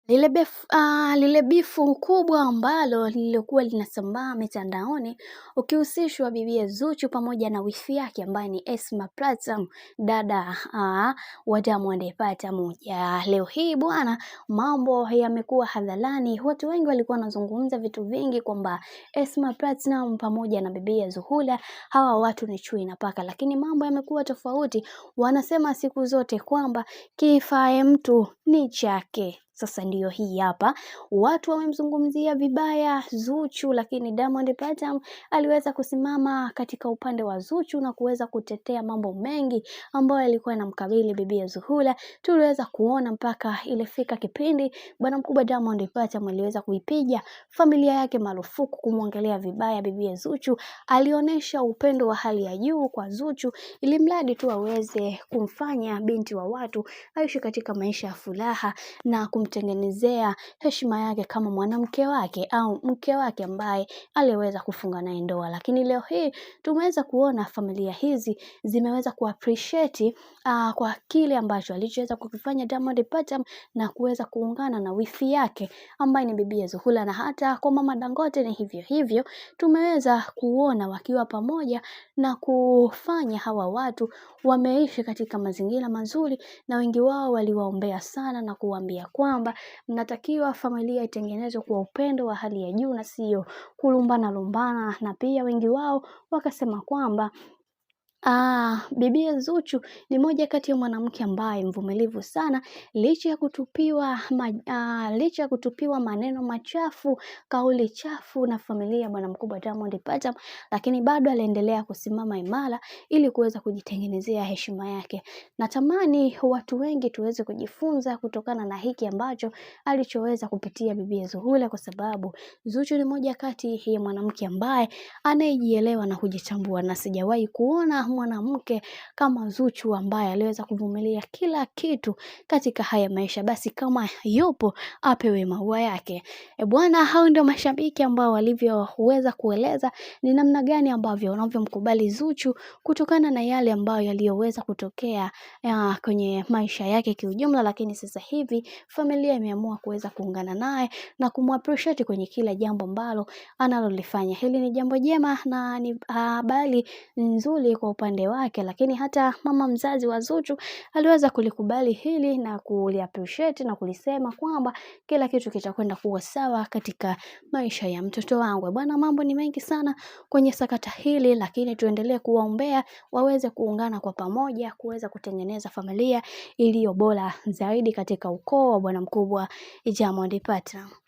Lile bifu kubwa ambalo lililokuwa linasambaa mitandaoni ukihusishwa bibi Zuchu pamoja na wifi yake ambaye ni Esma Platinum, dada wa Diamond Platnumz. Leo hii bwana, mambo yamekuwa hadharani. Watu wengi walikuwa wanazungumza vitu vingi kwamba Esma Platinum pamoja na bibi Zuhura hawa watu ni chui na paka, lakini mambo yamekuwa tofauti. Wanasema siku zote kwamba kifae mtu ni chake. Sasa ndiyo hii hapa, watu wamemzungumzia vibaya Zuchu, lakini Diamond Platnumz aliweza kusimama katika upande wa Zuchu na kuweza kutetea mambo mengi ambayo yalikuwa yanamkabili bibi Zuhura. Tuliweza kuona mpaka ilifika kipindi bwana mkubwa Diamond Platnumz aliweza kuipiga familia yake marufuku kumwangalia vibaya bibi Zuchu. Alionyesha upendo wa hali ya juu kwa Zuchu ili mradi tu aweze kumfanya binti wa watu aishi katika maisha ya furaha na kumtengenezea heshima yake kama mwanamke wake au mke wake ambaye aliweza kufunga naye ndoa. Lakini leo hii tumeweza kuona familia hizi zimeweza kuappreciate kwa kile ambacho alichoweza kukifanya Diamond Platnumz na kuweza kuungana na wifi yake ambaye ni bibi Zuhura, na hata kwa mama Dangote ni hivyo hivyo. Tumeweza kuona wakiwa pamoja na kufanya hawa watu wameishi katika mazingira mazuri, na wengi wao waliwaombea sana na kuambia kwamba mnatakiwa familia itengenezwe kwa upendo wa hali ya juu na sio lumbana. Na pia wengi wao wakasema kwamba bibi Zuchu ni moja kati ya mwanamke ambaye mvumilivu sana, licha ya kutupiwa maneno machafu, kauli chafu na familia bwana mkubwa Diamond Platnumz, lakini bado aliendelea kusimama imara ili kuweza kujitengenezea heshima yake. Natamani watu wengi tuweze kujifunza kutokana na hiki ambacho alichoweza kupitia bibi Zuhura, kwa sababu Zuchu ni moja kati ya mwanamke ambaye anayejielewa na kujitambua, na sijawahi kuona mwanamke kama Zuchu ambaye aliweza kuvumilia kila kitu katika haya maisha. Basi kama yupo apewe maua yake. Bwana, hao ndio mashabiki ambao walivyoweza kueleza ni namna gani ambavyo wanavyomkubali Zuchu kutokana na yale ambayo yaliyoweza kutokea kwenye maisha yake kiujumla. Lakini sasa hivi familia imeamua kuweza kuungana naye na kumappreciate kwenye kila jambo ambalo analolifanya. Hili ni jambo jema na ni habari nzuri kwa upande wake, lakini hata mama mzazi wa Zuchu aliweza kulikubali hili na kuliappreciate na kulisema kwamba kila kitu kitakwenda kuwa sawa katika maisha ya mtoto wangu. Bwana, mambo ni mengi sana kwenye sakata hili, lakini tuendelee kuwaombea waweze kuungana kwa pamoja kuweza kutengeneza familia iliyo bora zaidi katika ukoo wa bwana mkubwa Diamond Platnumz.